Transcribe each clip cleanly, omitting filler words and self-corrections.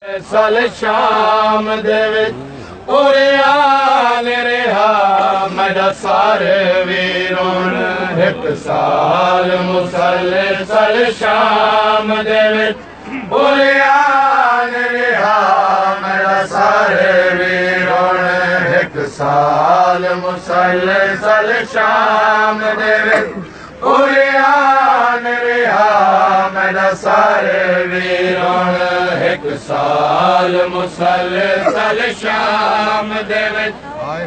साल शाम दे विच उड़ियान रिहा मेरा सारे वीरों एक साल मुसलसल शाम दे विच उड़ियान रिहा मेरा सारे वीरों एक साल मुसलसल शाम दे विच उड़ियान रिहा मेरा सारे वीरों एक साल मुसलसल शाम दे विच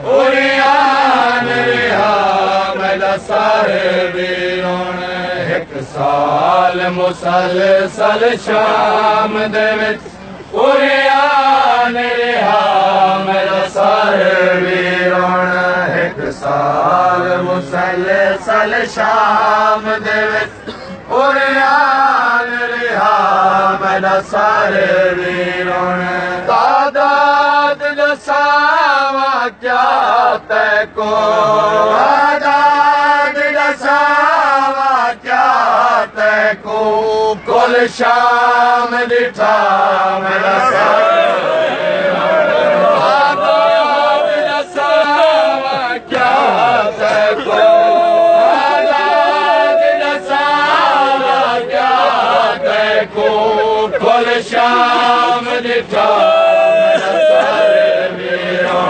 उड़ियान रिहा मेरा सारे वीरों एक साल मुसलसल शाम दे विच उड़ियान रिहा मेरा सारे वीरों एक साल मुसलसल शाम दे विच उड़ियान रिहा मेरा सारे वीरों तादाद दसावा क्या तैको तादाद दसावा क्या तैको कुल शाम दिठा मेरा सारे तादाद दसावा क्या तैको कुल शाम दिठा मेरा सारे वीरों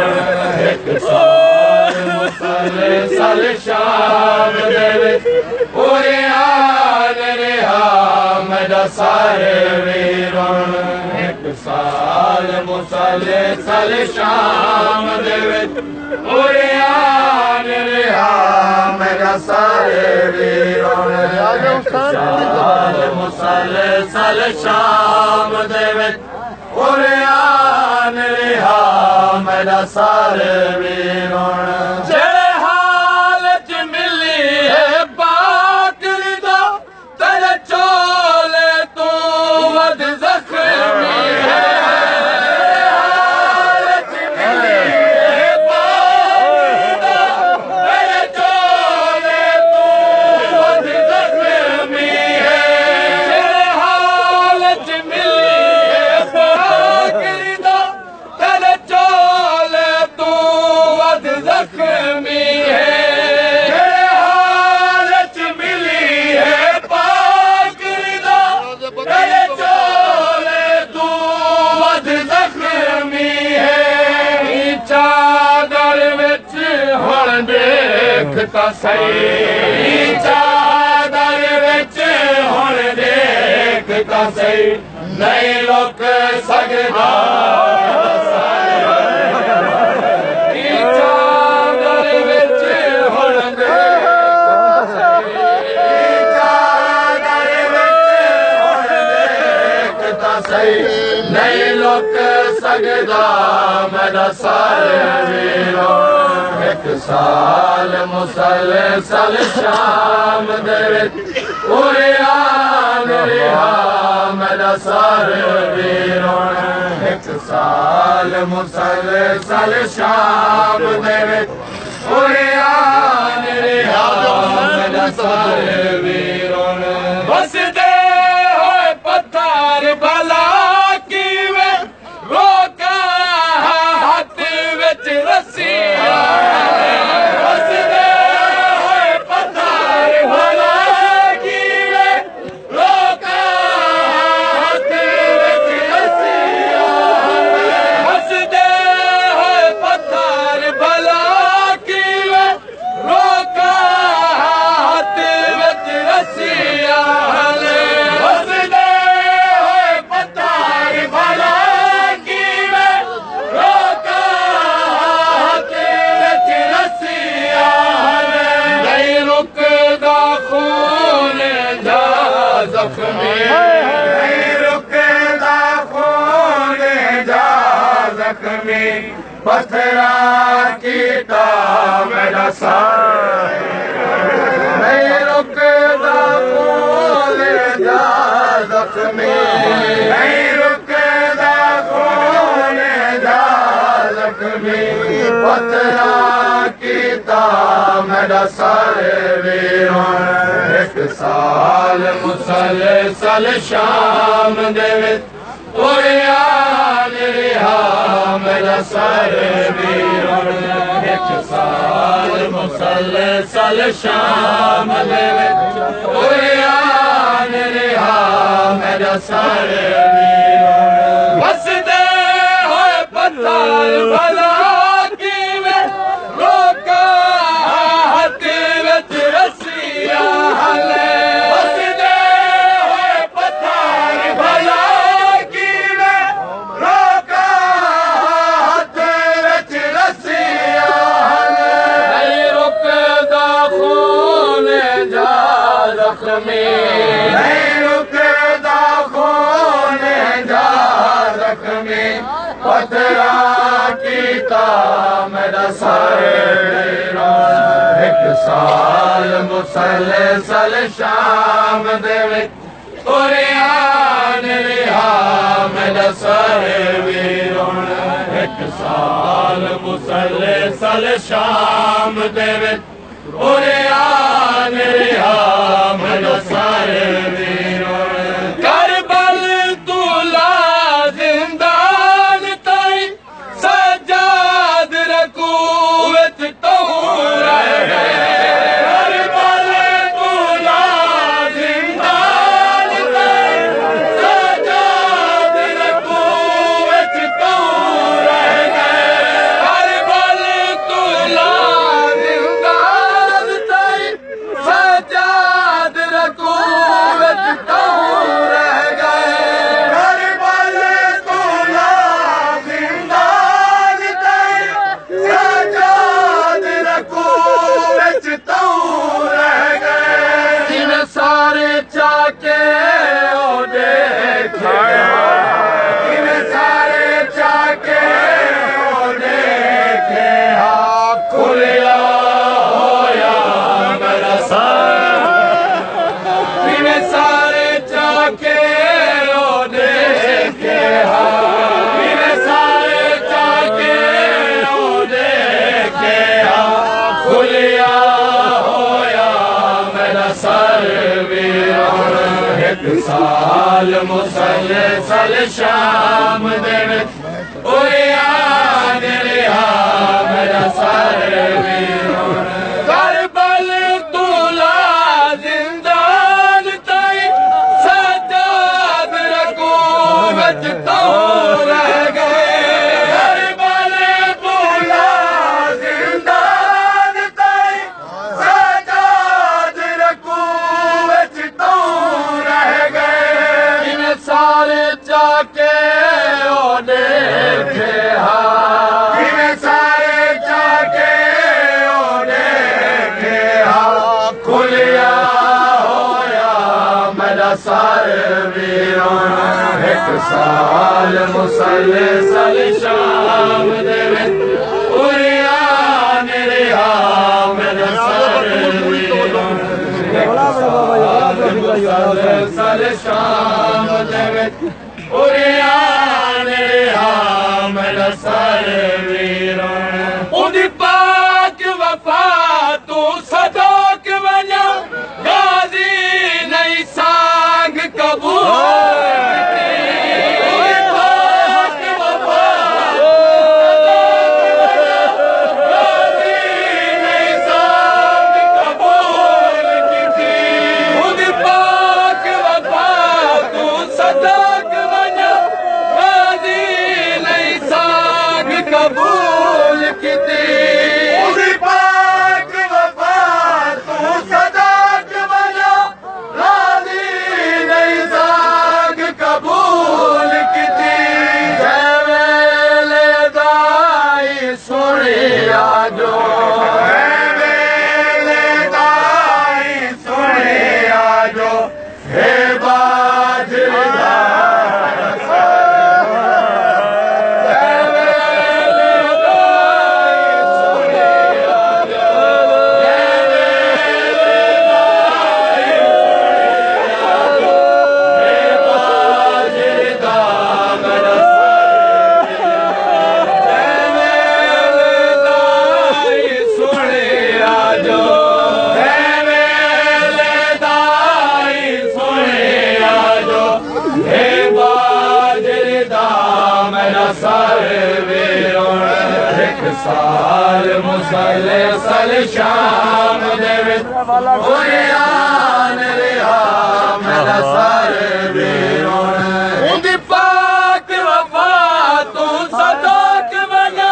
एक साल मुसलसल शाम दे विच उड़ियान रिहा मेरा सारे वीरों एक साल मुसलसल शाम दे विच उड़ियान रिहा मेरा सारे वीरों एक साल मुसलसल शाम दे विच उड़ियान रिहा मेरा सारे वीरों जेड़े हाल च मिली है बाकरी दा तेरे चोले तू वध ज़ख्मी है देखता सही चादर विच हुण देखता सही नहीं लुक सकदा चादर विच हुण देखता सही चादर विच हुण देखता सही नहीं लुक सकदा मेरा सारे वीरों एक साल मुसलसल शाम दे विच उड़ियान रिहा मेरा सारे वीरों एक साल मुसलसल शाम दे विच उड़ियान रिहा मेरा सारे वीरों बसदे होए पत्थर भला कीवे रोका हाथ विच रस्सियां पत्थरा कीता मेरा सार नहीं रुकदा खून जा जख्मी नहीं रुकदा खून जा जख्मी पत्थरा कीता मेरा सारे वीरों एक साल मुसलसल शाम दे विच उड़िया मेरा सर भी एक साल मुसलसल शाम दे विच कुरान रिहा मेरा सर भी बसदे होए पत्थर भला किवें रोका हाथ विच रस्सियां हले बसदे होए पत्थर भला किवें रोका हाथ विच रस्सियां हले नहीं रुकदा खून जा जख्मी नहीं रुकदा खून जा जख्मी पत्थरा कीता मेरा सर एक साल मुसलसल शाम दे विच कुरान रिहा मेरा सर वीरों एक साल मुसलसल शाम दे विच कुरान रिहा मेरा सर वीरों करबल तुला जिंदान ताई सजाद रकू विच तो रह गए करबल तुला जिंदान ताई सजाद रकू विच तो रह गए करबल तुला जिंदान ताई सजाद रकू विच तो रह गए करबल तुला जिंदान ताई सजाद रकू विच तो रह गए जिन्हें सारे चाके ओ देखे जिन्हें सारे चाके ओ देखे खुलिया होया मेरा सर जिन्हें सारे चाके ओ देखे जिन्हें सारे चाके ओ देखे खुलिया होया मेरा सर वीरों एक साल मुसलसल शाम दे विच कुरान रिहा मेरा सर वीरों करबल तुला जिंदान ताई सजाद रकू विच तो रह गए करबल तुला जिंदान ताई सजाद रकू विच तो रह गए जिन्हें सारे चाके ओ देखे जिन्हें सारे चाके ओ देखे खुलिया होया मेरा सर वीरों एक साल मुसलसल शाम दे विच कुरान रिहा मेरा सर वीरों मुसलसल शाम दे विच कुरान रिहा मेरा सर वीरों उदी पाक वफा तू सदाक वजा गाजी नहीं सांग कबूल उदी पाक वफा गाजी नहीं सांग कबूल की उदी पाक वफा तू सदाक वजा गाजी नहीं सांग कबूल की उदी पाक वफा तू सदाक वजा राजी नहीं सांग कबूल की वेले दाई सुनिया जो वेले दाई सुनिया जो हे बाजरा सर मेरा सारे वीरों एक साल मुसलसल शाम दे विच कुरान रिहा मेरा सारे वीरों उंदी पाक वफा तू सदाक बना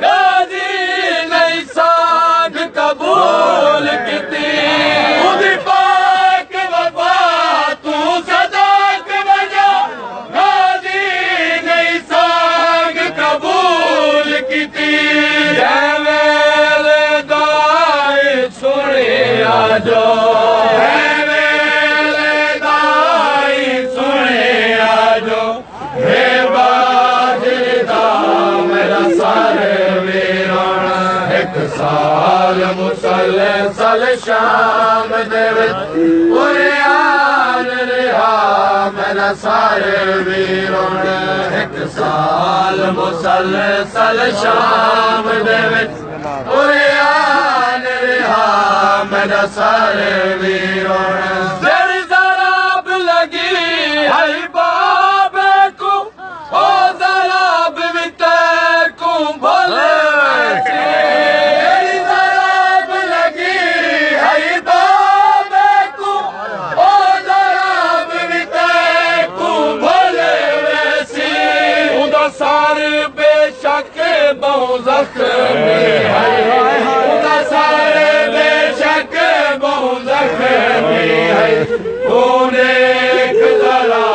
गाजी नहीं साग कबूल कीती उंदी पाक वफा तू सदाक बना गाजी नहीं साग कबूल कीती वेले दाए सुनिया जो साल मुसलसल शाम दे विच कुरान रिहा मेरा सारे वीरों एक साल मुसलसल शाम दे विच कुरान रिहा मेरा सारे वीरों तेरी जराब लगी है बाबे को ओ जराब बिते को भले जख्मी है सारे बेशक बहु जख्मी है तूने जरा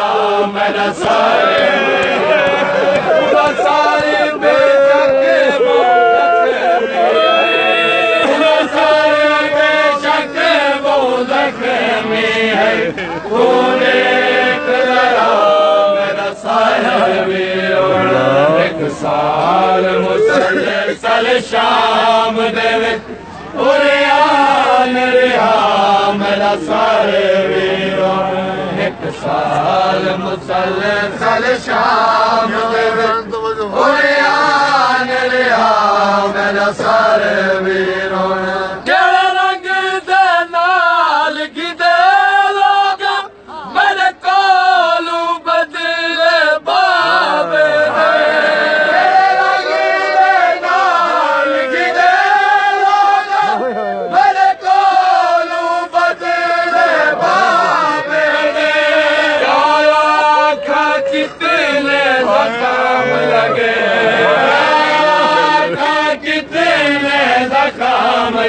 मेरा सारे बेशक बहु जख्मी है तूने जरा मेरा सारे एक साल मुसलसल शाम दे विच कुरान रिहा मेरा सारे वीरों एक साल मुसलसल शाम दे विच कुरान रिहा मेरा सारे वीरों केड़ा रंग दे नाल गिदे लोग मेरे कोलू बदले बाबे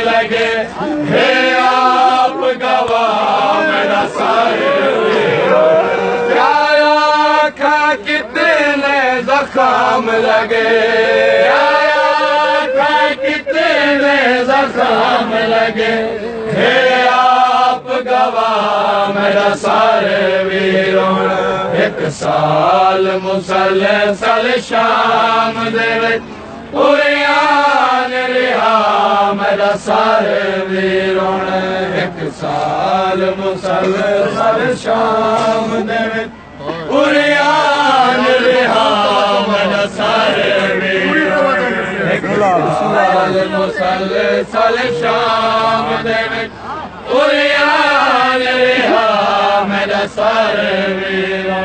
लगे हे आप गवाह मेरा सारे खा कितने जख्म लगे खा कितने जख्म लगे हे आप गवाह मेरा सारे वीरों एक साल मुसलसल शाम दे विच कुरान रिहा मेरा सारे वीरों एक साल मुसलसल शाम दे विच कुरान रिहा मेरा सारे वीरों एक साल मुसलसल शाम दे विच कुरान रिहा मेरा सारे वीरों